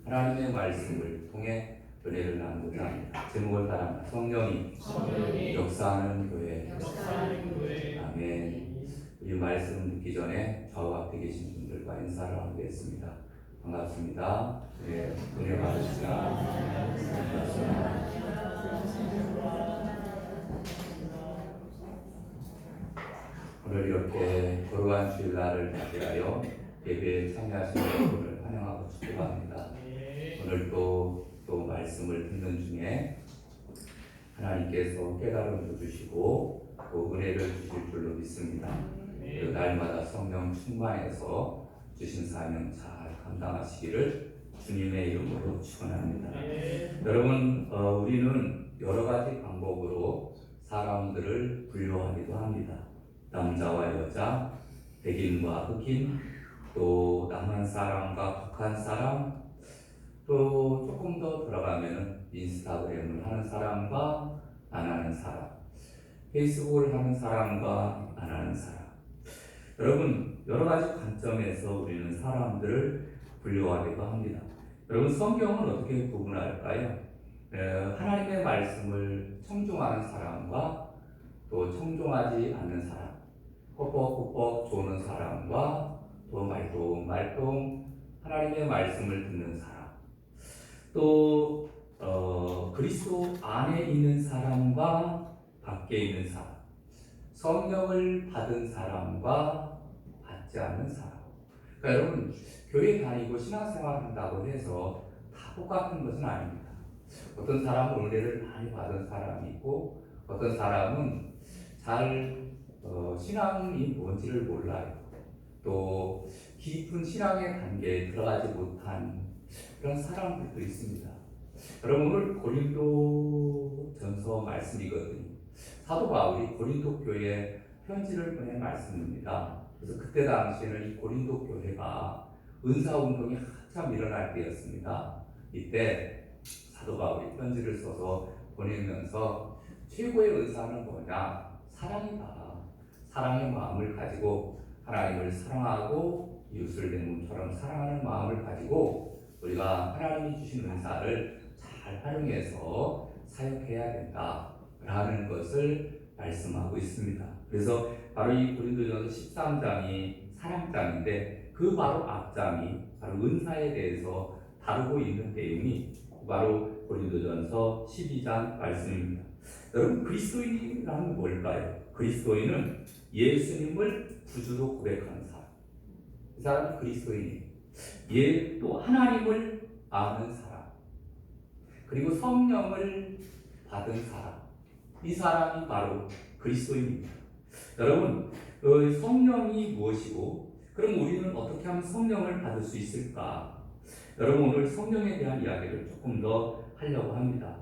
하나님의 말씀을 통해 은혜를 나누고자 합니다. 제목을 따라 성령이 역사하는 교회. 아멘. 우리 말씀 듣기 전에 좌우 앞에 계신 분들과 인사를 하겠습니다. 반갑습니다. 네, 은혜 받으시라. 오늘 이렇게 거룩한 주일날을 맞이하여 예배에 참여하시는 여러분을 환영하고 축복합니다. 오늘 또 말씀을 듣는 중에 하나님께서 깨달음도 주시고 또 은혜를 주실 줄로 믿습니다. 그 날마다 성령 충만해서 주신 사명 잘 감당하시기를 주님의 이름으로 축원합니다. 여러분, 우리는 여러 가지 방법으로 사람들을 분류하기도 합니다. 남자와 여자, 백인과 흑인, 또 남한 사람과 북한 사람, 또 조금 더 들어가면 인스타그램을 하는 사람과 안 하는 사람, 페이스북을 하는 사람과 안 하는 사람. 여러분, 여러 가지 관점에서 우리는 사람들을 분류하기도 합니다. 여러분, 성경은 어떻게 구분할까요? 하나님의 말씀을 청종하는 사람과 또 청종하지 않는 사람, 뻑뻑뻑뻑 조는 사람과 또 말똥말똥 하나님의 말씀을 듣는 사람, 또 그리스도 안에 있는 사람과 밖에 있는 사람, 성령을 받은 사람과 받지 않는 사람. 그러니까 여러분, 교회 다니고 신앙생활 한다고 해서 다 똑같은 것은 아닙니다. 어떤 사람은 은혜를 많이 받은 사람이 있고 어떤 사람은 잘 신앙이 뭔지를 몰라요. 또 깊은 신앙의 단계에 들어가지 못한 그런 사람들도 있습니다. 여러분, 오늘 고린도전서 말씀이거든요. 사도 바울이 고린도 교회에 편지를 보낸 말씀입니다. 그래서 그때 당시에는 이 고린도 교회가 은사 운동이 한참 일어날 때였습니다. 이때 사도 바울이 편지를 써서 보내면서 최고의 은사는 뭐냐? 사랑이다. 사랑의 마음을 가지고 하나님을 사랑하고 이웃을 내 몸처럼 사랑하는 마음을 가지고 우리가 하나님이 주신 은사를 잘 활용해서 사역해야 된다라는 것을 말씀하고 있습니다. 그래서 바로 이 고린도전서 13장이 사랑장인데 그 바로 앞장이 바로 은사에 대해서 다루고 있는 내용이 바로 고린도전서 12장 말씀입니다. 여러분, 그리스도인이란 뭘까요? 그리스도인은 예수님을 구주로 고백하는 사람. 이 사람이 그리스도인이에요. 또 하나님을 아는 사람, 그리고 성령을 받은 사람, 이 사람이 바로 그리스도인입니다. 여러분, 성령이 무엇이고 그럼 우리는 어떻게 하면 성령을 받을 수 있을까? 여러분, 오늘 성령에 대한 이야기를 조금 더 하려고 합니다.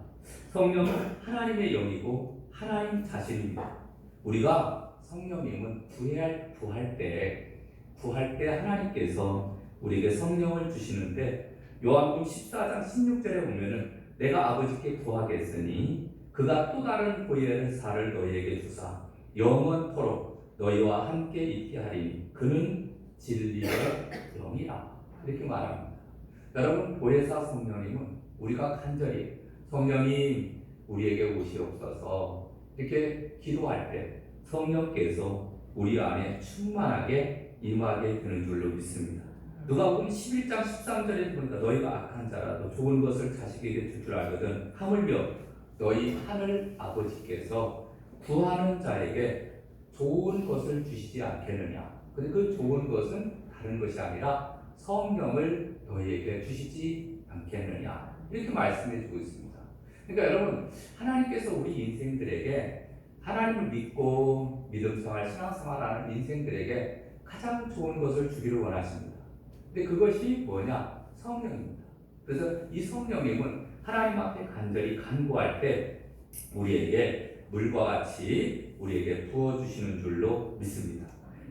성령은 하나님의 영이고 하나님 자신입니다. 우리가 성령님은 구할 때 하나님께서 우리에게 성령을 주시는데 요한복음 14장 16절에 보면은 내가 아버지께 구하겠으니 그가 또 다른 보혜를 사를 너희에게 주사 영원토록 너희와 함께 있게 하리니 그는 진리의 영이라. 이렇게 말합니다. 여러분, 보혜사 성령님은 우리가 간절히 성령님 우리에게 오시옵소서 이렇게 기도할 때 성령께서 우리 안에 충만하게 임하게 되는 줄로 믿습니다. 누가복음 11장 13절에 보니까 너희가 악한 자라도 좋은 것을 자식에게 줄 줄 알거든 하물며 너희 하늘 아버지께서 구하는 자에게 좋은 것을 주시지 않겠느냐. 근데 그 좋은 것은 다른 것이 아니라 성령을 너희에게 주시지 않겠느냐. 이렇게 말씀해 주고 있습니다. 그러니까 여러분, 하나님께서 우리 인생들에게 하나님을 믿고 믿음생활, 신앙생활하는 인생들에게 가장 좋은 것을 주기를 원하십니다. 근데 그것이 뭐냐? 성령입니다. 그래서 이 성령님은 하나님 앞에 간절히 간구할 때 우리에게 물과 같이 우리에게 부어주시는 줄로 믿습니다.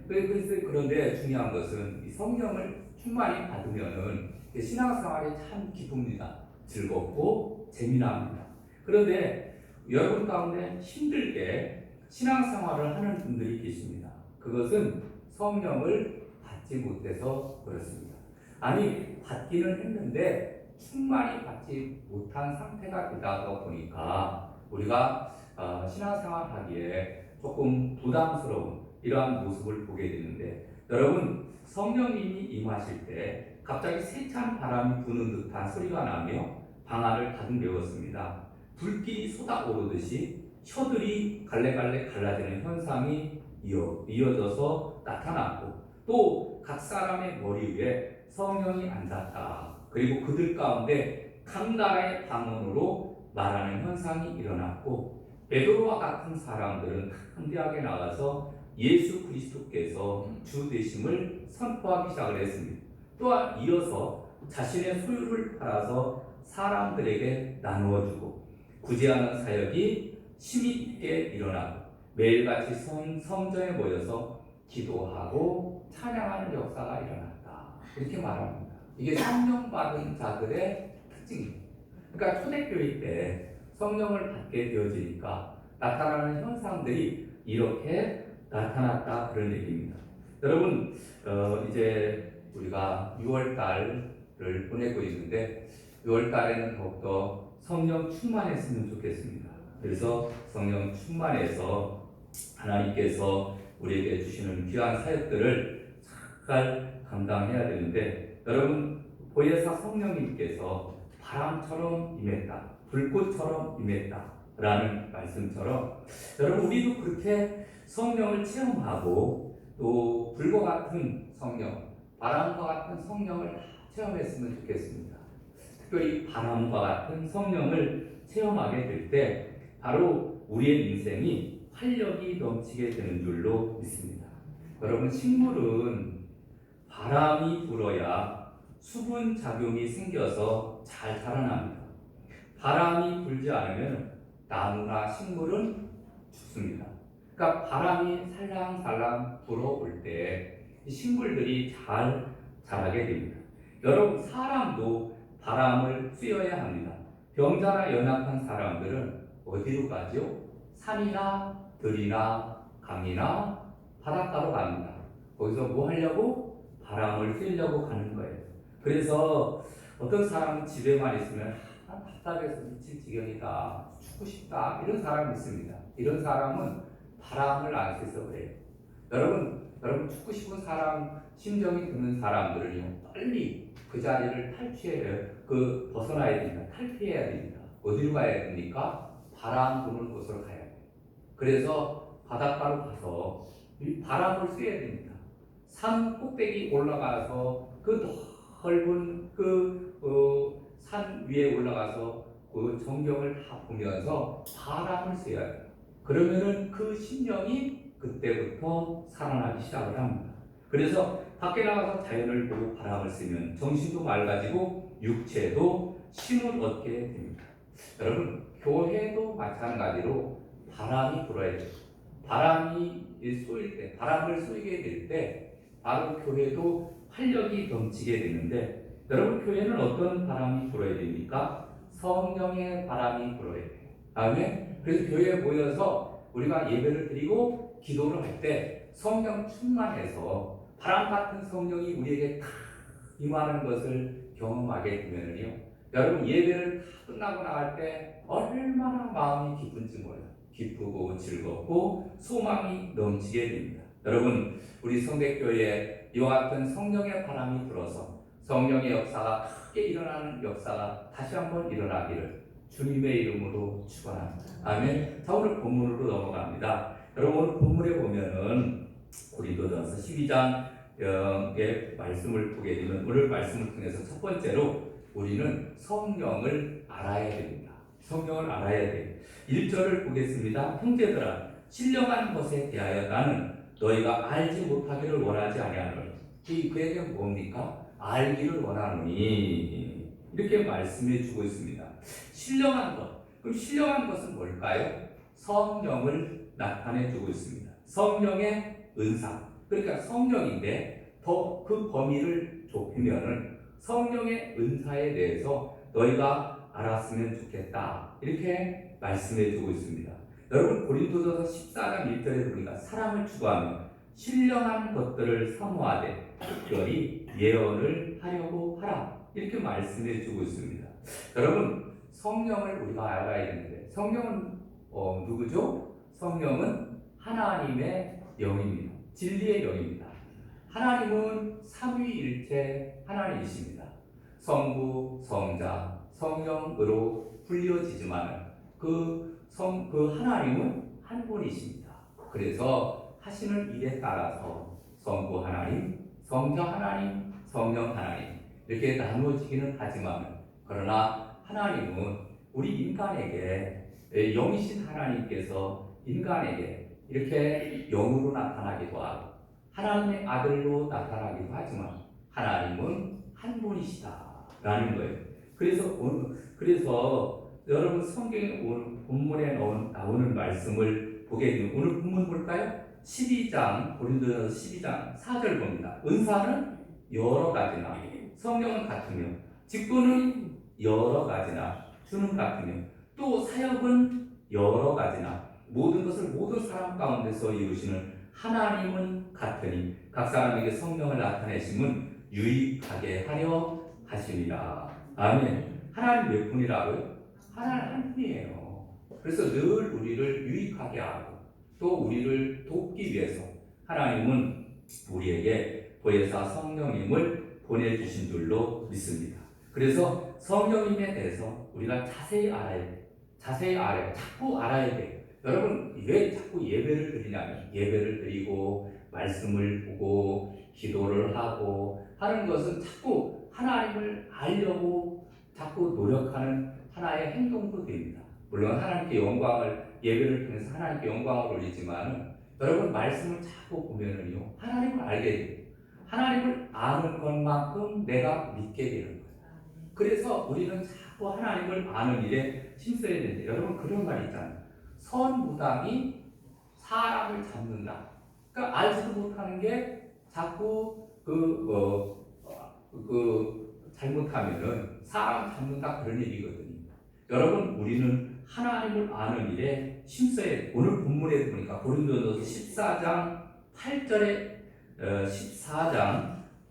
그런데 중요한 것은 이 성령을 충만히 받으면은 신앙생활이 참 기쁩니다. 즐겁고 재미납니다. 그런데 여러분 가운데 힘들게 신앙생활을 하는 분들이 계십니다. 그것은 성령을 받지 못해서 그렇습니다. 아니, 받기는 했는데 충만히 받지 못한 상태가 되다 보니까 우리가 신앙생활 하기에 조금 부담스러운 이러한 모습을 보게 되는데, 여러분, 성령님이 임하실 때 갑자기 세찬 바람이 부는 듯한 소리가 나며 방 안을 가득 메웠습니다. 불길이 쏟아오르듯이 혀들이 갈래갈래 갈라지는 현상이 이어져서 나타났고, 또 각 사람의 머리 위에 성령이 앉았다. 그리고 그들 가운데 각 나라의 방언으로 말하는 현상이 일어났고, 베드로와 같은 사람들은 담대하게 나가서 예수 그리스도께서 주 되심을 선포하기 시작을 했습니다. 또한 이어서 자신의 소유를 팔아서 사람들에게 나누어 주고, 구제하는 사역이 힘이 있게 일어나고, 매일같이 성전에 모여서 기도하고 찬양하는 역사가 일어났다. 이렇게 말합니다. 이게 성령 받은 자들의 특징입니다. 그러니까 초대교회 때 성령을 받게 되어지니까 나타나는 현상들이 이렇게 나타났다, 그런 얘기입니다. 여러분, 이제 우리가 6월달을 보내고 있는데 6월달에는 더욱더 성령 충만했으면 좋겠습니다. 그래서 성령 충만해서 하나님께서 우리에게 주시는 귀한 사역들을 잘 감당해야 되는데, 여러분, 보혜사 성령님께서 바람처럼 임했다, 불꽃처럼 임했다 라는 말씀처럼, 여러분, 우리도 그렇게 성령을 체험하고 또 불과 같은 성령, 바람과 같은 성령을 체험했으면 좋겠습니다. 특별히 바람과 같은 성령을 체험하게 될 때 바로 우리의 인생이 활력이 넘치게 되는 줄로 믿습니다. 여러분, 식물은 바람이 불어야 수분 작용이 생겨서 잘 자라납니다. 바람이 불지 않으면 나무나 식물은 죽습니다. 그러니까 바람이 살랑살랑 불어올 때 이 식물들이 잘 자라게 됩니다. 여러분, 사람도 바람을 쐬어야 합니다. 병자나 연약한 사람들은 어디로 가죠? 산이나 들이나 강이나 바닷가로 갑니다. 거기서 뭐 하려고? 바람을 쐬려고 가는 거예요. 그래서 어떤 사람은 집에만 있으면 답답해서 미칠 지경이다, 죽고 싶다, 이런 사람이 있습니다. 이런 사람은 바람을 안 쐬서 그래요. 여러분 죽고 싶은 사람, 심정이 드는 사람들은요, 빨리 그 자리를 벗어나야 됩니다. 탈피해야 됩니다. 어디로 가야 됩니까? 바람 부는 곳으로 가야 돼요. 그래서 바닷가로 가서 바람을 쐬야 됩니다. 산 꼭대기 올라가서 그 넓은 산 위에 올라가서 그 전경을 다 보면서 바람을 쐬야 돼요. 그러면은 그 심령이 그때부터 살아나기 시작을 합니다. 그래서 밖에 나가서 자연을 보고 바람을 쐬면 정신도 맑아지고 육체도 힘을 얻게 됩니다. 여러분, 교회도 마찬가지로 바람이 불어야 돼요. 바람이 쏘일 때, 바람을 쏘이게 될 때 바로 교회도 활력이 넘치게 되는데, 여러분, 교회는 어떤 바람이 불어야 됩니까? 성령의 바람이 불어야 돼요. 다음에 그래서 교회에 모여서 우리가 예배를 드리고 기도를 할 때 성령 충만해서 바람 같은 성령이 우리에게 다 임하는 것을 경험하게 되면요, 여러분, 예배를 다 끝나고 나갈 때 얼마나 마음이 기쁜지 몰라요. 기쁘고 즐겁고 소망이 넘치게 됩니다. 여러분, 우리 성백교회에 이와 같은 성령의 바람이 불어서 성령의 역사가 크게 일어나는 역사가 다시 한번 일어나기를 주님의 이름으로 축원합니다. 아멘. 자, 오늘 본문으로 넘어갑니다. 여러분, 오늘 본문에 보면은 고린도전서 12장의 말씀을 보게 되면, 오늘 말씀을 통해서 첫 번째로 우리는 성령을 알아야 됩니다. 성령을 알아야 돼요. 1절을 보겠습니다. 형제들아, 신령한 것에 대하여 나는 너희가 알지 못하기를 원하지 아니하노니. 그에게 뭡니까? 알기를 원하노니. 이렇게 말씀해 주고 있습니다. 신령한 것. 그럼 신령한 것은 뭘까요? 성령을 나타내 주고 있습니다. 성령의 은사. 그러니까 성령인데 더 그 범위를 좁히면은 성령의 은사에 대해서 너희가 알았으면 좋겠다, 이렇게 말씀해 주고 있습니다. 여러분, 고린도전서 14장 1절에 보니까 사랑을 추구하며 신령한 것들을 사모하되 특별히 예언을 하려고 하라, 이렇게 말씀해 주고 있습니다. 여러분, 성령을 우리가 알아야 되는데 성령은 누구죠? 성령은 하나님의 영입니다. 진리의 영입니다. 하나님은 삼위일체 하나님이십니다. 성부, 성자, 성령으로 불려지지만 그 하나님은 한 분이십니다. 그래서 하시는 일에 따라서 성부 하나님, 성자 하나님, 성령 하나님 이렇게 나누어지기는 하지만 그러나 하나님은 우리 인간에게 영이신 하나님께서 인간에게 이렇게 영으로 나타나기도 하고 하나님의 아들로 나타나기도 하지만 하나님은 한 분이시다라는 거예요. 그래서 여러분 성경에 오늘 본문에 나오는 말씀을 보게 되면 오늘 본문 볼까요? 12장 고린도전서 12장 4절 봅니다. 은사는 여러 가지나 성령은 같으며 직분은 여러 가지나 주는 같으며 또 사역은 여러 가지나 모든 것을 모든 사람 가운데서 이루시는 하나님은 같으니 각 사람에게 성령을 나타내심은 유익하게 하려 하심이라. 아멘. 하나님 몇 분이라고요? 하나님 한 분이에요. 그래서 늘 우리를 유익하게 하고 또 우리를 돕기 위해서 하나님은 우리에게 보혜사 성령님을 보내주신 줄로 믿습니다. 그래서 성령님에 대해서 우리가 자세히 자꾸 알아야 돼요. 여러분, 왜 자꾸 예배를 드리냐면 예배를 드리고 말씀을 보고 기도를 하고 하는 것은 자꾸 하나님을 알려고 자꾸 노력하는 하나의 행동도 됩니다. 물론 하나님께 예배를 통해서 하나님께 영광을 올리지만 여러분 말씀을 자꾸 보면은요 하나님을 알게 돼요. 하나님을 아는 것만큼 내가 믿게 되는 거예요. 그래서 우리는 자꾸 하나님을 아는 일에 힘써야 되는데 여러분 그런 말 있잖아요. 선무당이 사람을 잡는다. 그러니까 알지도 못하는 게 자꾸 잘못하면은 사람 잡는다 그런 얘기거든요. 여러분 우리는 하나님을 아는 일에 힘써야 돼요. 오늘 본문에 보니까 고린도전서 14장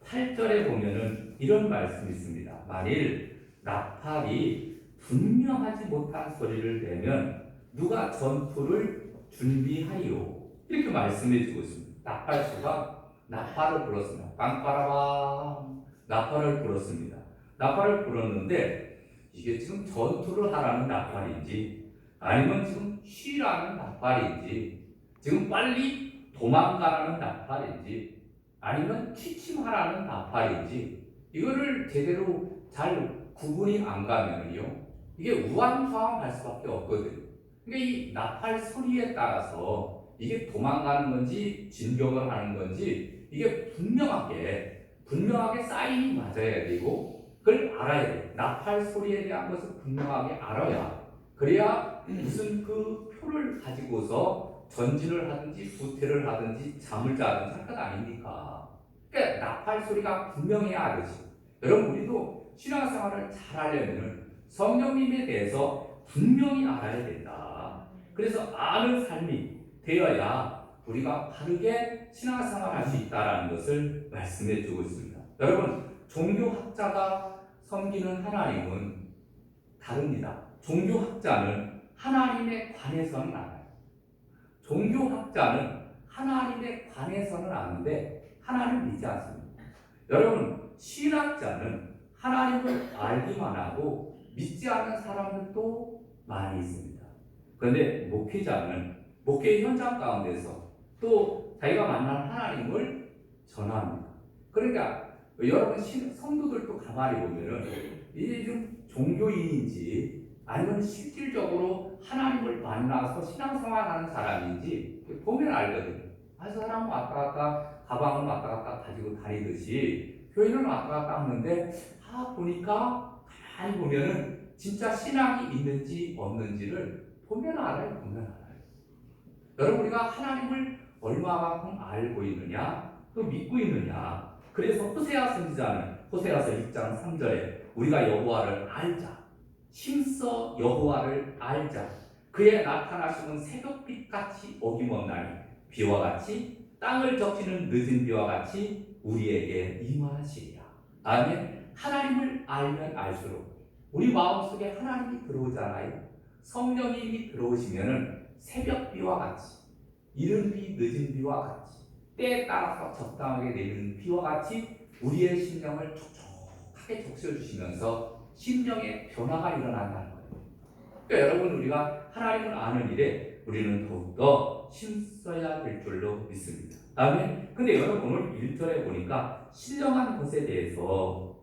8절에 보면은 이런 말씀이 있습니다. 만일 나팔이 분명하지 못한 소리를 내면 누가 전투를 준비하리요? 이렇게 말씀해 주고 있습니다. 나팔수가 나팔을 불었습니다. 빵빠라밤 나팔을 불었습니다. 나팔을 불었는데 이게 지금 전투를 하라는 나팔인지 아니면 지금 쉬라는 나팔인지 지금 빨리 도망가라는 나팔인지 아니면 취침하라는 나팔인지 이거를 제대로 잘 구분이 안 가면요 이게 우왕좌왕할 수밖에 없거든요. 그러니까 이 나팔 소리에 따라서 이게 도망가는 건지 진격을 하는 건지 이게 분명하게 사인이 맞아야 되고 그걸 알아야 돼요. 나팔 소리에 대한 것을 분명하게 알아야 그래야 무슨 그 표를 가지고서 전진을 하든지 후퇴를 하든지 잠을 자든지 할 것 아닙니까? 그러니까 나팔 소리가 분명해야 하듯이 여러분 우리도 신앙생활을 잘 하려면 성령님에 대해서 분명히 알아야 된다. 그래서 아는 삶이 되어야 우리가 바르게 신앙생활을 할 수 있다는 것을 말씀해 주고 있습니다. 여러분 종교학자가 섬기는 하나님은 다릅니다. 종교학자는 하나님에 관해서는 알아요. 종교학자는 하나님에 관해서는 아는데 하나님을 믿지 않습니다. 여러분 신학자는 하나님을 알기만 하고 믿지 않는 사람들도 많이 있습니다. 그런데 목회자는 목회 현장 가운데서 또 자기가 만난 하나님을 전합니다. 그러니까 여러분 성도들도 가만히 보면은 이게 좀 종교인인지 아니면 실질적으로 하나님을 만나서 신앙생활하는 사람인지 보면 알거든요. 아, 저 사람은 왔다 갔다 가방을 왔다 갔다 가지고 다니듯이 교회는 왔다 갔다 하는데 보니까 가만히 보면은 진짜 신앙이 있는지 없는지를 보면 알아요. 여러분 우리가 하나님을 얼마만큼 알고 있느냐 또 믿고 있느냐. 그래서 호세아 선지자는 호세아서 6장 3절에 우리가 여호와를 알자 힘써 여호와를 알자 그의 나타나심은 새벽빛같이 어김없나니 비와 같이 땅을 적시는 늦은 비와 같이 우리에게 임하시리라. 아멘. 하나님을 알면 알수록 우리 마음속에 하나님이 들어오잖아요. 성령님이 들어오시면은 새벽비와 같이, 이른 비 늦은 비와 같이, 때에 따라서 적당하게 내리는 비와 같이 우리의 심령을 촉촉하게 적셔주시면서 심령의 변화가 일어난다는 거예요. 그러니까 여러분, 우리가 하나님을 아는 일에 우리는 더욱더 힘써야 될 줄로 믿습니다. 아멘. 근데 여러분, 오늘 1절에 보니까 신령한 것에 대해서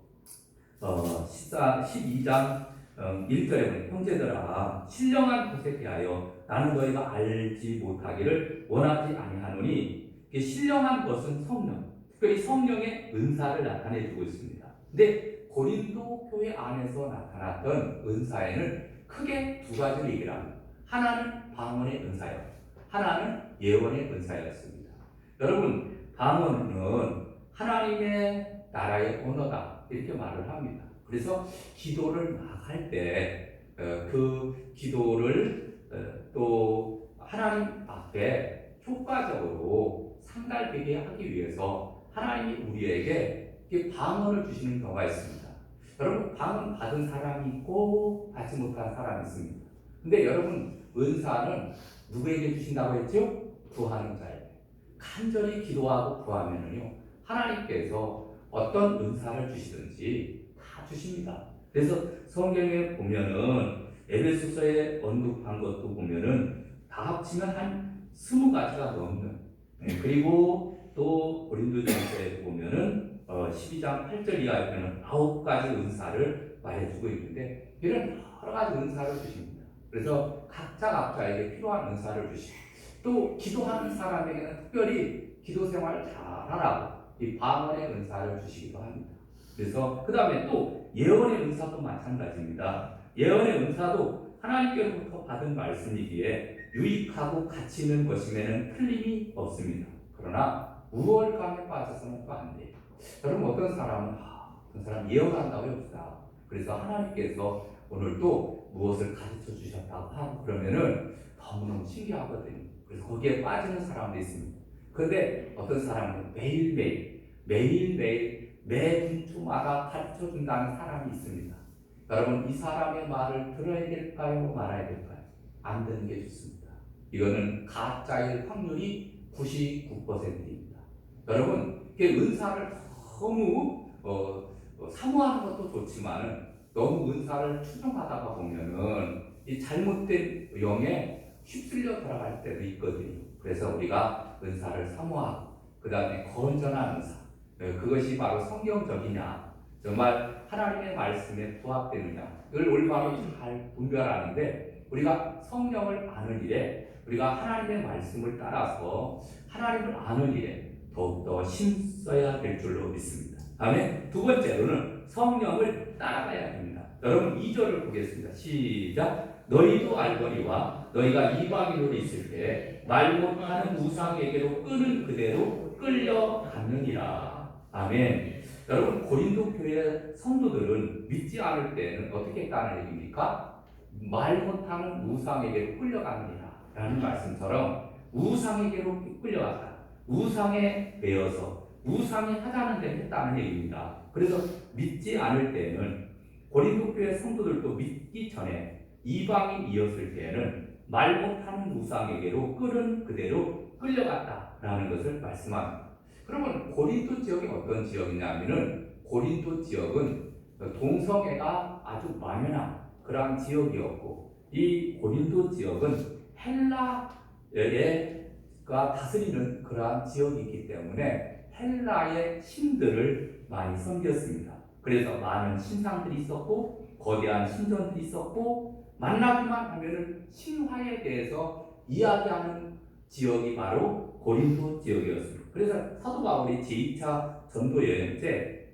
12장 1절에 보면 형제들아 신령한 것에 대하여 나는 너희가 알지 못하기를 원하지 아니하노니, 신령한 것은 성령, 특별히 성령의 은사를 나타내 주고 있습니다. 근데 고린도 교회 안에서 나타났던 은사에는 크게 두 가지를 얘기를 합니다. 하나는 방언의 은사요, 하나는 예언의 은사였습니다. 여러분, 방언은 하나님의 나라의 언어다 이렇게 말을 합니다. 그래서 기도를 막 할 때 그 기도를 또 하나님 앞에 효과적으로 상달되게 하기 위해서 하나님이 우리에게 방언을 주시는 경우가 있습니다. 여러분, 방언 받은 사람이 있고 받지 못한 사람이 있습니다. 근데 여러분, 은사는 누구에게 주신다고 했죠? 구하는 자에게. 간절히 기도하고 구하면은요, 하나님께서 어떤 은사를 주시든지 다 주십니다. 그래서 성경에 보면은 에베소서에 언급한 것도 보면은 다 합치면 한 20가지가 넘는, 그리고 또 고린도전서에 보면은 12장 8절 이하에 보면 9가지 은사를 말해주고 있는데, 이런 여러 가지 은사를 주십니다. 그래서 각자에게 필요한 은사를 주시고, 또 기도하는 사람에게는 특별히 기도 생활을 잘하라고 이 방언의 은사를 주시기도 합니다. 그래서 그 다음에 또 예언의 은사도 마찬가지입니다. 예언의 은사도 하나님께로부터 받은 말씀이기에 유익하고 가치 있는 것임에는 틀림이 없습니다. 그러나 우월감에 빠져서는 또 안 돼요. 여러분, 어떤 사람 예언한다고 해봅시다. 그래서 하나님께서 오늘 또 무엇을 가르쳐 주셨다고 하고 그러면은 너무너무 신기하거든요. 그래서 거기에 빠지는 사람도 있습니다. 그런데 어떤 사람은 매일매일 매 분초마다 가르쳐 준다는 사람이 있습니다. 여러분, 이 사람의 말을 들어야 될까요? 말아야 될까요? 안 듣는 게 좋습니다. 이거는 가짜일 확률이 99%입니다. 여러분, 은사를 너무 사모하는 것도 좋지만 너무 은사를 추종하다가 보면은 이 잘못된 영에 휩쓸려 들어갈 때도 있거든요. 그래서 우리가 은사를 사모하고 그 다음에 건전한 은사, 그것이 바로 성경적이냐, 정말 하나님의 말씀에 부합되느냐, 이걸 올바로 잘 분별하는데, 우리가 성령을 아는 일에, 우리가 하나님의 말씀을 따라서 하나님을 아는 일에 더욱더 힘써야 될 줄로 믿습니다. 다음에 두 번째로는 성령을 따라가야 됩니다. 여러분, 2절을 보겠습니다. 시작. 너희도 알거니와 너희가 이방인으로 있을 때 말 못하는 우상에게로 끄는 그대로 끌려갔느니라. 아멘. 여러분, 고린도 교회 성도들은 믿지 않을 때는 어떻게 했다는 얘기입니까? 말 못하는 우상에게로 끌려갔느니라 라는 말씀처럼 우상에게로 끌려갔다, 우상에 매여서 우상이 하자는 대로 했다는 얘기입니다. 그래서 믿지 않을 때는, 고린도 교회 성도들도 믿기 전에 이방인이었을 때는 말 못하는 우상에게로 끄는 그대로 끌려갔다라는 것을 말씀합니다. 그러면 고린도 지역이 어떤 지역이냐면은, 고린도 지역은 동성애가 아주 만연한 그런 지역이었고, 이 고린도 지역은 헬라가 다스리는 그러한 지역이기 때문에 헬라의 신들을 많이 섬겼습니다. 그래서 많은 신상들이 있었고 거대한 신전들이 있었고, 만나기만 하면은 신화에 대해서 이야기하는 지역이 바로 고린도 지역이었습니다. 그래서 사도 바울이 제2차 전도 여행 때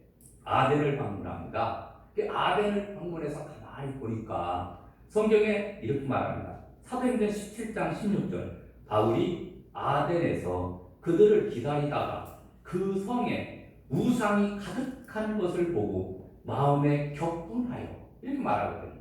아덴을 방문합니다. 아덴을 방문해서 가만히 보니까 성경에 이렇게 말합니다. 사도행전 17장 16절, 바울이 아덴에서 그들을 기다리다가 그 성에 우상이 가득한 것을 보고 마음에 격분하여, 이렇게 말하거든요.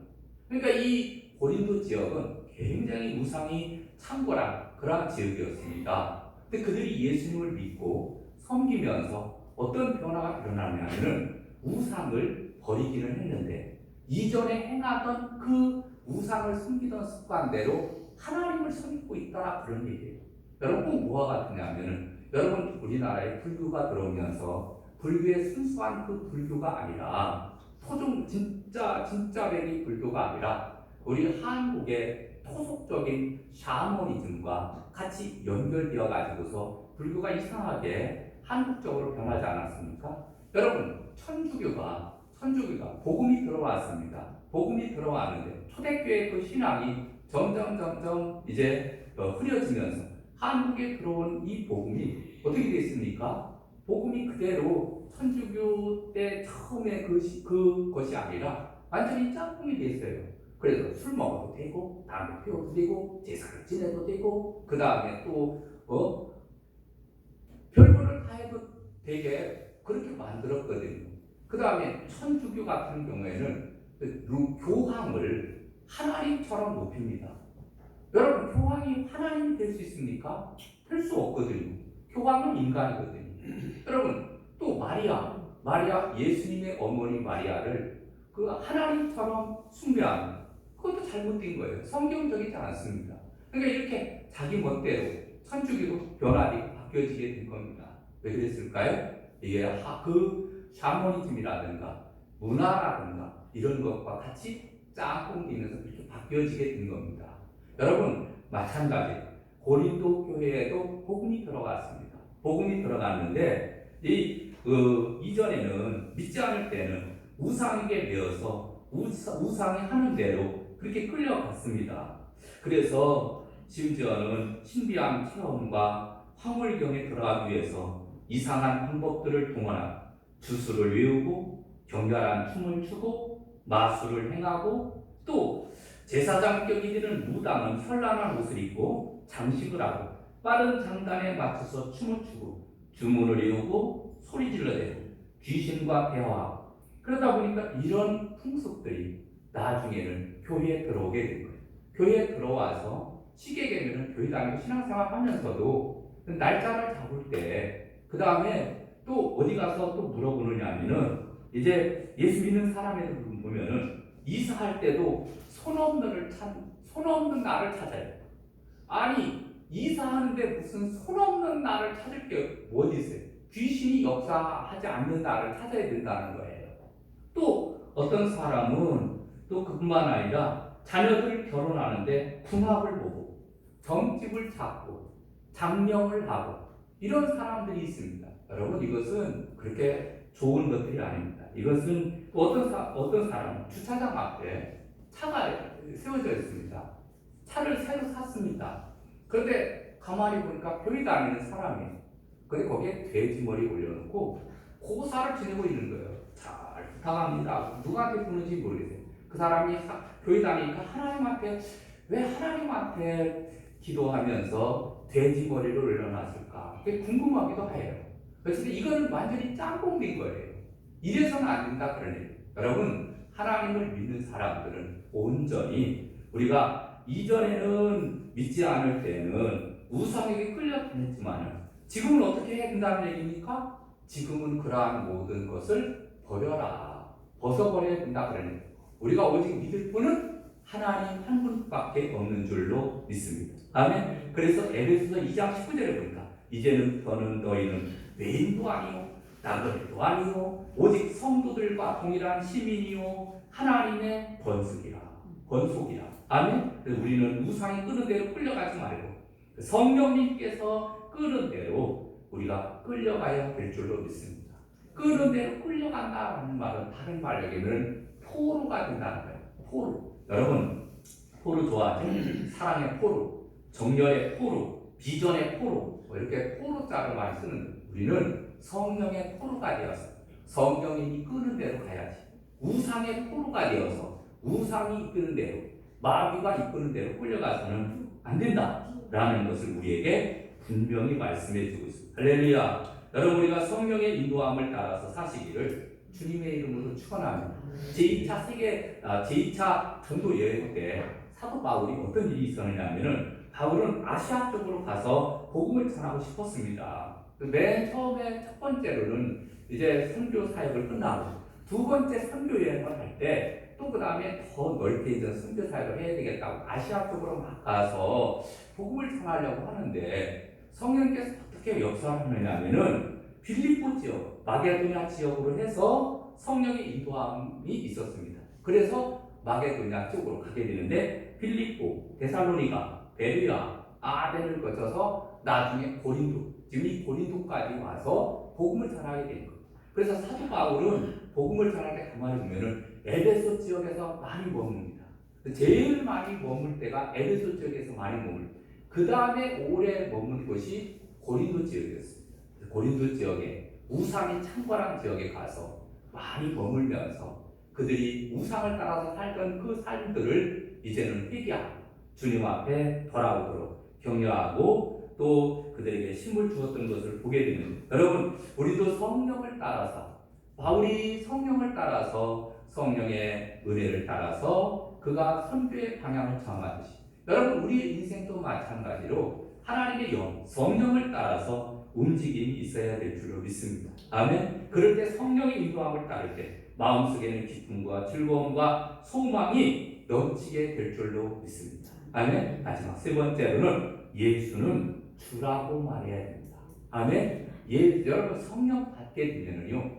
그러니까 이 고린도 지역은 굉장히 우상이 창궐한 그러한 지역이었습니다. 근데 그들이 예수님을 믿고 섬기면서 어떤 변화가 일어나냐면은 우상을 버리기는 했는데 이전에 행하던 그 우상을 섬기던 습관대로 하나님을 섬기고 있다 그런 얘기예요. 여러분 꼭 뭐와 같으냐면은 여러분 우리나라에 불교가 들어오면서 불교의 순수한 그 불교가 아니라 토종 진짜 맹이 불교가 아니라 우리 한국의 토속적인 샤머니즘과 같이 연결되어 가지고서 불교가 이상하게 한국적으로 변하지 않았습니까? 여러분 천주교가 복음이 들어왔습니다. 복음이 들어왔는데 초대교회 그 신앙이 점점 이제 흐려지면서 한국에 들어온 이 복음이 어떻게 됐습니까? 복음이 그대로 천주교 때 처음에 그것이 아니라 완전히 짬뽕이 됐어요. 그래서 술 먹어도 되고 담배 피워도 되고 제사를 지내도 되고 그 다음에 또 별거를 다 해도 되게 그렇게 만들었거든요. 그 다음에 천주교 같은 경우에는 교황을 하나님처럼 높입니다. 여러분 교황이 하나님이 될 수 있습니까? 될 수 없거든요. 교황은 인간이거든요. 여러분 또 마리아 예수님의 어머니 마리아를 그 하나님처럼 숭배합니다. 그것도 잘못된 거예요. 성경적이지 않습니다. 그러니까 이렇게 자기 멋대로 천주교도 변화되고 바뀌어지게 된 겁니다. 왜 그랬을까요? 이게 그 샤머니즘이라든가 문화라든가 이런 것과 같이 짬뽕되면서 이렇게 바뀌어지게 된 겁니다. 여러분 마찬가지 고린도 교회에도 복음이 들어갔습니다. 복음이 들어갔는데 이전에는 믿지 않을 때는 우상에게 매어서 우상이 하는 대로 그렇게 끌려갔습니다. 그래서 심지어는 신비한 체험과 화물경에 들어가기 위해서 이상한 방법들을 동원한 주술을 외우고 격렬한 춤을 추고 마술을 행하고 또 제사장격이 되는 무당은 현란한 옷을 입고 장식을 하고 빠른 장단에 맞춰서 춤을 추고 주문을 외우고 소리 질러대고 귀신과 대화하고 그러다 보니까 이런 풍습들이 나중에는 교회에 들어오게 된 거예요. 교회에 들어와서 시계개면은 교회 다니고 신앙생활 하면서도 날짜를 잡을 때 그 다음에 또 어디 가서 또 물어보느냐면은 이제 예수 믿는 사람애들 보면은 이사할 때도 손 없는 나를 찾아요. 아니 이사하는데 무슨 손 없는 나를 찾을 게 어디 있어요? 귀신이 역사하지 않는 나를 찾아야 된다는 거예요. 또 어떤 사람은 또 그뿐만 아니라 자녀들 결혼하는데 궁합을 보고 점집을 찾고 장명을 하고 이런 사람들이 있습니다. 여러분 이것은 그렇게 좋은 것들이 아닙니다. 이것은 어떤 사람은 주차장 앞에 차가 세워져 있습니다. 차를 새로 샀습니다. 그런데 가만히 보니까 교회 다니는 사람이에요. 근데 거기에 돼지 머리 올려놓고 고사를 지내고 있는 거예요. 잘 부탁합니다. 누구한테 부르는지 모르겠어요. 그 사람이 교회 다니니까 왜 하나님한테 기도하면서 돼지 머리를 올려놨을까? 그게 궁금하기도 해요. 그래서 이건 완전히 짬뽕된 거예요. 이래서는 안 된다 그러네요. 여러분 하나님을 믿는 사람들은 온전히 우리가 이전에는 믿지 않을 때는 우상에게 끌렸긴 했지만 지금은 어떻게 해야 된다는 얘기입니까? 지금은 그러한 모든 것을 버려라. 벗어버려야 된다 그러네요. 우리가 오직 믿을 분은 하나님 한 분밖에 없는 줄로 믿습니다. 아멘. 그래서 에베소서 2장 19절에 보니까 이제는 너희는 외인도 아니요 나그네도 아니요 오직 성도들과 동일한 시민이요 하나님의 권속이라. 아멘. 그래서 우리는 우상이 끄는 대로 끌려가지 말고 성령님께서 끄는 대로 우리가 끌려가야 될 줄로 믿습니다. 끄는 대로 끌려간다라는 말은 다른 말에게는 포로가 된다는 거예요. 포로. 여러분 포로 좋아하죠? 사랑의 포로, 정열의 포로, 비전의 포로 이렇게 포로자를 많이 쓰는데 우리는 성령의 포로가 되어서 성령이 이끄는 대로 가야지. 우상의 포로가 되어서 우상이 이끄는 대로 마귀가 이끄는 대로 끌려가서는 안 된다라는 것을 우리에게 분명히 말씀해 주고 있습니다. 할렐루야. 여러분 우리가 성령의 인도함을 따라서 사시기를 주님의 이름으로 축원합니다. 제2차 전도 여행 때 사도 바울이 어떤 일이 있었느냐면은 바울은 아시아 쪽으로 가서 복음을 전하고 싶었습니다. 맨 처음에 첫 번째로는 이제 선교 사역을 끝나고 두 번째 선교 여행을 할 때 또 그 다음에 더 넓게 이제 선교 사역을 해야 되겠다고 아시아 쪽으로 막 가서 복음을 전하려고 하는데 성령께서 어떻게 역사하느냐 하면은 빌립보 지역, 마게도냐 지역으로 해서 성령의 인도함이 있었습니다. 그래서 마게도냐 쪽으로 가게 되는데 빌립보, 데살로니가, 베르야, 아덴을 거쳐서 나중에 고린도, 지금 이 고린도까지 와서 복음을 전하게 된 거예요. 그래서 사도 바울은 복음을 전할 때 가만히 보면은 에베소 지역에서 많이 머뭅니다. 제일 많이 머물 때가 에베소 지역에서 많이 머물. 그 다음에 오래 머문 곳이 고린도 지역이었습니다. 고린도 지역에 우상이 창궐한 지역에 가서 많이 머물면서 그들이 우상을 따라서 살던 그 삶들을 이제는 회개하고 주님 앞에 돌아오도록 격려하고 또 그들에게 힘을 주었던 것을 보게 되는, 여러분 우리도 성령을 따라서, 바울이 성령을 따라서 성령의 은혜를 따라서 그가 선교의 방향을 정하듯이 여러분 우리의 인생도 마찬가지로 하나님의 영, 성령을 따라서 움직임이 있어야 될 줄로 믿습니다. 아멘. 그럴 때 성령의 인도함을 따를 때 마음속에는 기쁨과 즐거움과 소망이 넘치게 될 줄로 믿습니다. 아멘. 마지막 세 번째로는 예수는 주라고 말해야 됩니다. 아멘. 여러분 성령 받게 되면은요,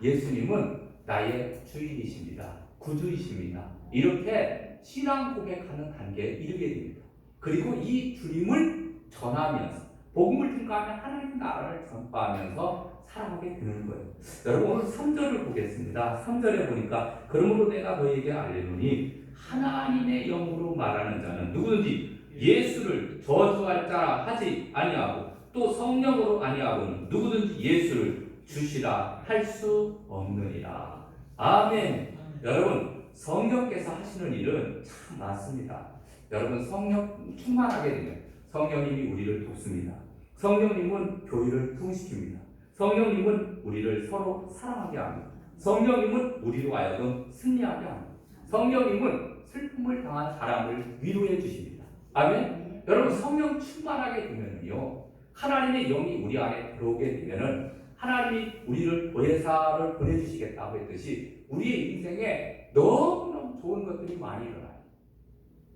예수님은 나의 주인이십니다. 구주이십니다. 이렇게 신앙 고백하는 단계에 이르게 됩니다. 그리고 이 주님을 전하면서 복음을 증거하며 하나님 나라를 전파하면서 살아가게 되는 거예요. 여러분 오늘 3절을 보겠습니다. 3절에 보니까 그러므로 내가 너에게 알려노니 하나님의 영으로 말하는 자는 누구든지 예수를 저주할 자라 하지 아니하고 또 성령으로 아니하고는 누구든지 예수를 주시라 할 수 없느니라. 아멘. 여러분 성령께서 하시는 일은 참 많습니다. 여러분 성령 충만하게 되면 성령님이 우리를 돕습니다. 성령님은 교회를 부흥시킵니다. 성령님은 우리를 서로 사랑하게 합니다. 성령님은 우리로 하여금 승리하게 합니다. 성령님은 슬픔을 당한 사람을 위로해 주십니다. 아멘. 여러분 성령 충만하게 되면요, 하나님의 영이 우리 안에 들어오게 되면은 하나님이 우리를 보혜사를 보내주시겠다고 했듯이 우리의 인생에 너무너무 좋은 것들이 많이 일어나요.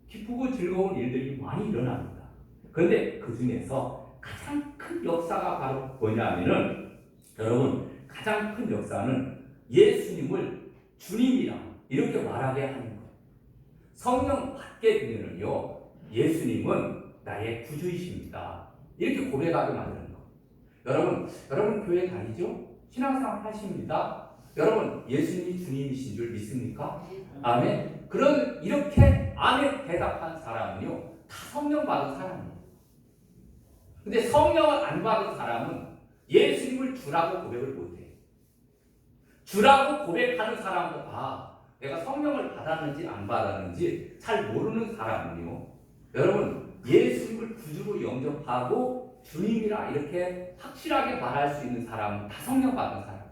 기쁘고 즐거운 일들이 많이 일어납니다. 그런데 그 중에서 가장 큰 역사가 바로 뭐냐면은, 여러분 가장 큰 역사는 예수님을 주님이라 이렇게 말하게 하는 거예요. 성령 받게 되면은요, 예수님은 나의 구주이십니다. 이렇게 고백하게 만드는 거예요. 여러분 교회 다니죠? 신앙생활 하십니다. 여러분 예수님이 주님이신 줄 믿습니까? 아멘. 이렇게 아멘 대답한 사람은요, 다 성령 받은 사람이에요. 근데 성령을 안 받은 사람은 예수님을 주라고 고백을 못해요. 주라고 고백하는 사람은 내가 성령을 받았는지 안 받았는지 잘 모르는 사람은요, 여러분 예수님을 구주로 영접하고 주님이라 이렇게 확실하게 말할 수 있는 사람은 다 성령 받은 사람.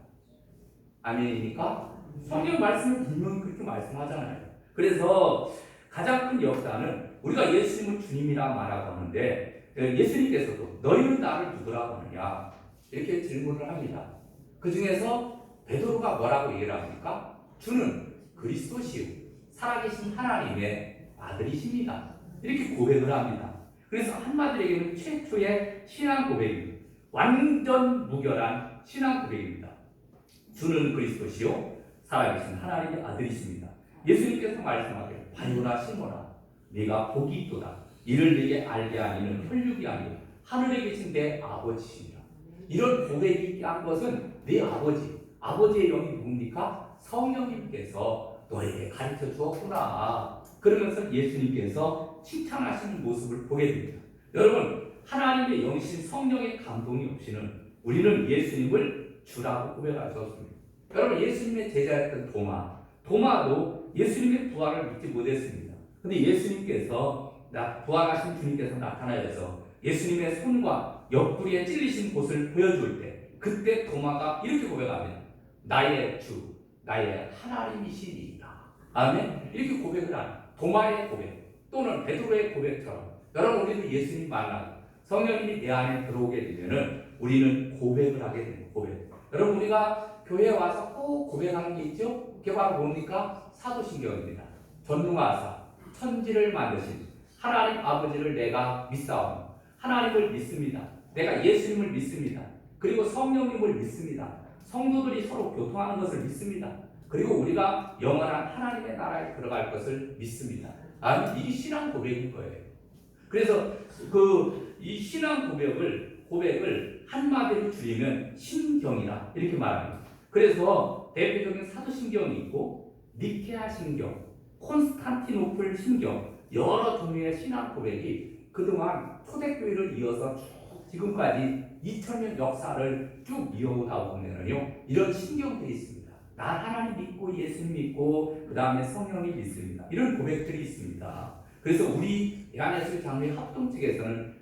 아멘입니까? 성경 말씀을 분명히 그렇게 말씀하잖아요. 그래서 가장 큰 역사는 우리가 예수님을 주님이라 말하고 하는데, 예수님께서도 너희는 나를 누구라고 하느냐 이렇게 질문을 합니다. 그 중에서 베드로가 뭐라고 얘기를 합니까? 주는 그리스도시요 살아계신 하나님의 아들이십니다. 이렇게 고백을 합니다. 그래서 한마디로 얘기하면 최초의 신앙 고백입니다. 완전 무결한 신앙 고백입니다. 주는 그리스도시요 살아계신 하나님의 아들이십니다. 예수님께서 말씀하기를 바요나 시모나 네가 복이 있도다. 이를 네게 알게 하니는 혈육이 아니고 하늘에 계신 내 아버지시니라. 이런 고백이 한 것은 네 아버지의 영이 누굽니까? 성령님께서 너에게 가르쳐 주었구나. 그러면서 예수님께서 칭찬하시는 모습을 보게 됩니다. 여러분 하나님의 영이신 성령의 감동이 없이는 우리는 예수님을 주라고 고백할 수 없습니다. 여러분 예수님의 제자였던 도마도 예수님의 부활을 믿지 못했습니다. 근데 예수님께서 부활하신 주님께서 나타나셔서 예수님의 손과 옆구리에 찔리신 곳을 보여줄 때, 그때 도마가 이렇게 고백합니다. 나의 주, 나의 하나님이시니이다. 아멘. 이렇게 고백을 하는 도마의 고백 또는 베드로의 고백처럼, 여러분 우리도 예수님 만나고 성령님이 내 안에 들어오게 되면은 우리는 고백을 하게 됩니다. 고백. 여러분 우리가 교회에 와서 꼭 또 고백하는 게 있죠. 그게 바로 뭡니까? 사도신경입니다. 전능하사 천지를 만드신 하나님 아버지를 내가 믿사오니 하나님을 믿습니다. 내가 예수님을 믿습니다. 그리고 성령님을 믿습니다. 성도들이 서로 교통하는 것을 믿습니다. 그리고 우리가 영원한 하나님의 나라에 들어갈 것을 믿습니다. 아니, 이게 신앙 고백인 거예요. 그래서 이 신앙 고백을 한마디로 줄이면 신경이라 이렇게 말합니다. 그래서 대표적인 사도신경이 있고 니케아 신경, 콘스탄티노플 신경, 여러 종류의 신앙 고백이 그동안 초대교회를 이어서 쭉 지금까지 2000년 역사를 쭉 이어오다 보면은요, 이런 신경들이 있습니다. 나 하나님 믿고 예수님 믿고 그 다음에 성령님 믿습니다. 이런 고백들이 있습니다. 그래서 우리 대한예술 장로회 합동 측에서는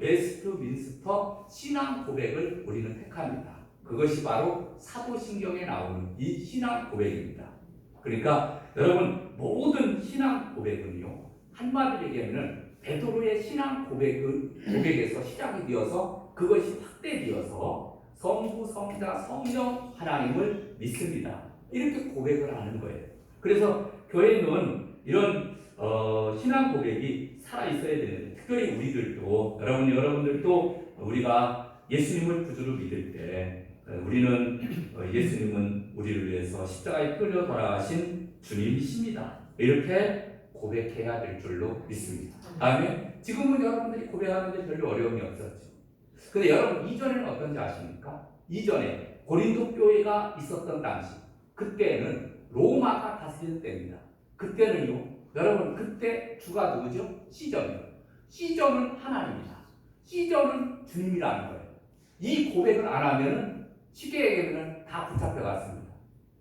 웨스트민스터 신앙 고백을 우리는 택합니다. 그것이 바로 사도신경에 나오는 이 신앙 고백입니다. 그러니까 여러분, 모든 신앙 고백은요, 한마디로 얘기하면 베드로의 신앙 고백에서 시작이 되어서 그것이 확대되어서 성부, 성자, 성령 하나님을 믿습니다. 이렇게 고백을 하는 거예요. 그래서 교회는 이런 신앙 고백이 살아있어야 되는데, 특별히 우리들도, 여러분들도 우리가 예수님을 구주로 믿을 때 우리는 예수님은 우리를 위해서 십자가에 끌려 돌아가신 주님이십니다. 이렇게 고백해야 될 줄로 믿습니다. 다음에 지금은 여러분들이 고백하는데 별로 어려움이 없었죠. 근데 여러분, 이전에는 어떤지 아십니까? 이전에 고린도 교회가 있었던 당시, 그때는 로마가 다스리는 때입니다. 그때는요, 여러분, 그때 주가 누구죠? 시전이요. 시전은 하나님이다. 시전은 주님이라는 거예요. 이 고백을 안 하면은 쉽게 얘기하면 다 붙잡혀갔습니다.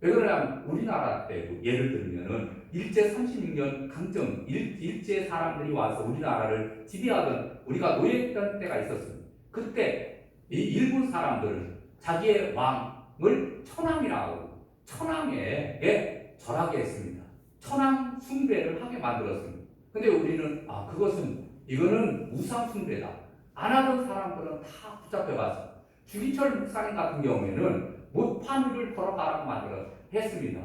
왜 그러냐면 우리나라 때 예를 들면은 일제 36년 강점, 일제 사람들이 와서 우리나라를 지배하던, 우리가 노예했던 때가 있었습니다. 그때 이 일본 사람들은 자기의 왕을 천황이라고 천황에 절하게 했습니다. 천황 숭배를 하게 만들었습니다. 근데 우리는 이거는 우상 숭배다. 안 하던 사람들은 다 붙잡혀갔습니다. 주기철 목사님 같은 경우에는 못판위를 걸어가라고 했습니다.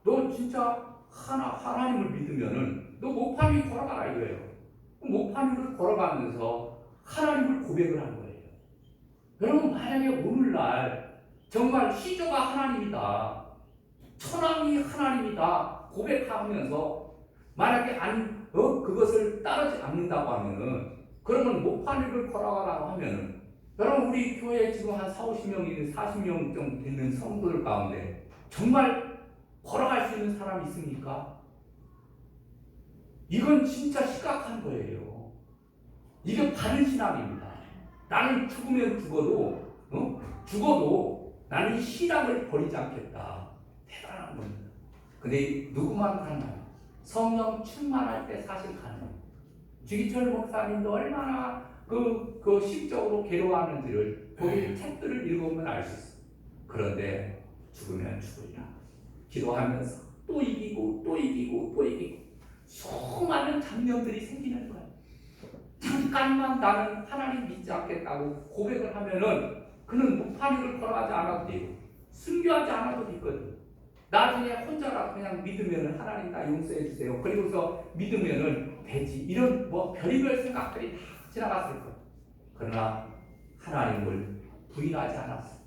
너 진짜 하나님을 믿으면은 너 못판위 걸어가라 이거예요. 못판위를 걸어가면서 하나님을 고백을 한 거예요. 여러분, 만약에 오늘날 정말 시조가 하나님이다, 천왕이 하나님이다 고백하면서 만약에 그것을 따르지 않는다고 하면은, 그러면 못판위를 걸어가라고 하면은, 여러분, 우리 교회에 지금 한 40명, 40명 정도 되는 성도들 가운데 정말 걸어갈 수 있는 사람이 있습니까? 이건 진짜 심각한 거예요. 이게 바른 신앙입니다. 나는 죽으면 죽어도 나는 이 신앙을 버리지 않겠다. 대단한 겁니다. 근데 누구만 가능해요? 성령 충만할 때 사실 가능해요. 주기철 목사님도 얼마나 그 심적으로 괴로워하는지를 거기 책들을 읽어보면 알 수 있어요. 그런데 죽으면 죽으리라 기도하면서 또 이기고 수많은 장면들이 생기는 거예요. 잠깐만 나는 하나님 믿지 않겠다고 고백을 하면은 그는 무판위를 걸어가지 않아도 되고 순교하지 않아도 되거든. 나중에 혼자라 그냥 믿으면은 하나님 다 용서해 주세요. 그리고서 믿으면은 되지. 이런 별의별 생각들이 다 지나갔을 거예요. 그러나 하나님을 부인하지 않았어요.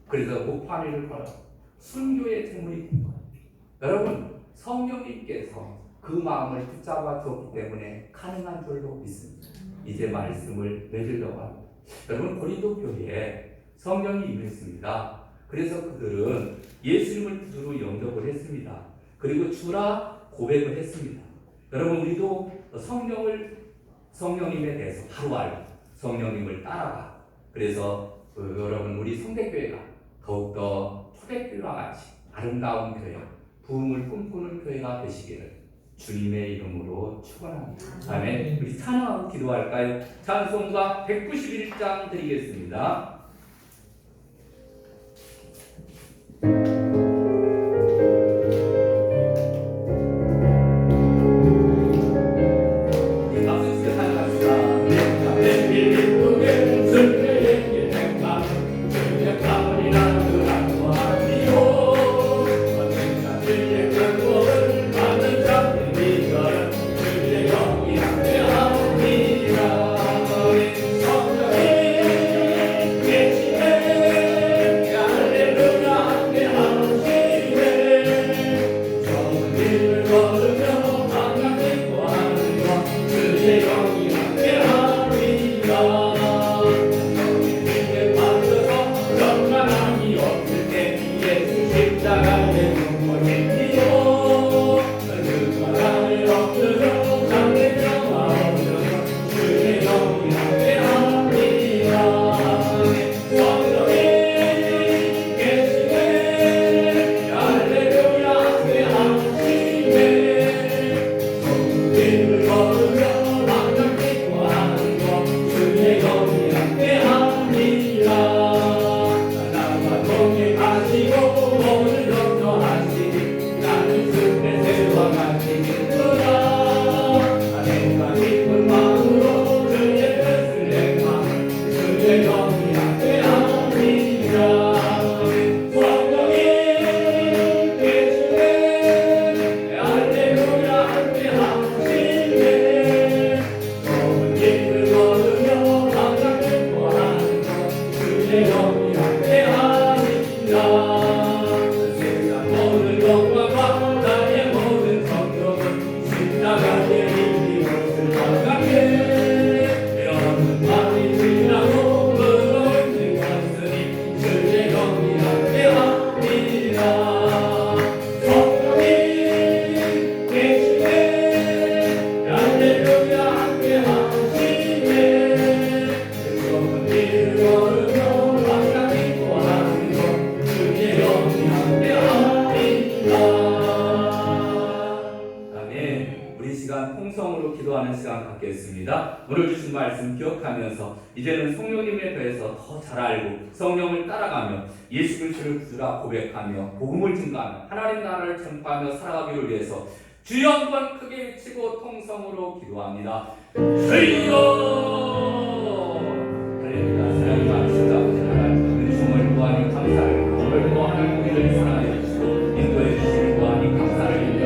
그래서 무판위를 걸어 순교의 제물이 된 거예요. 여러분, 성령님께서 그 마음을 붙잡아 주었기 때문에 가능한 줄로 믿습니다. 이제 말씀을 맺으려고 합니다. 여러분, 고린도 교회에 성령이 임했습니다. 그래서 그들은 예수님을 구주로 영접을 했습니다. 그리고 주라 고백을 했습니다. 여러분, 우리도 성령님에 대해서 바로 알고 성령님을 따라가. 그래서 여러분, 우리 성대교회가 더욱더 초대교회와 같이 아름다운 교회, 부흥을 꿈꾸는 교회가 되시기를 주님의 이름으로 축원합니다. 아멘. 우리 찬양하고 기도할까요? 찬송가 191장 드리겠습니다. 슬픔에 슬픔에 행방 주의 가문이라 기도하는 시간 갖겠습니다. 오늘 주신 말씀 기억하면서 이제는 성령님에 대해서 더 잘 알고 성령을 따라가며 예수 그리스도를 구주라 고백하며 복음을 증거하며 하나님 나라를 전파하며 살아가기를 위해서 주여 한번 크게 외치고 통성으로 기도합니다. 주여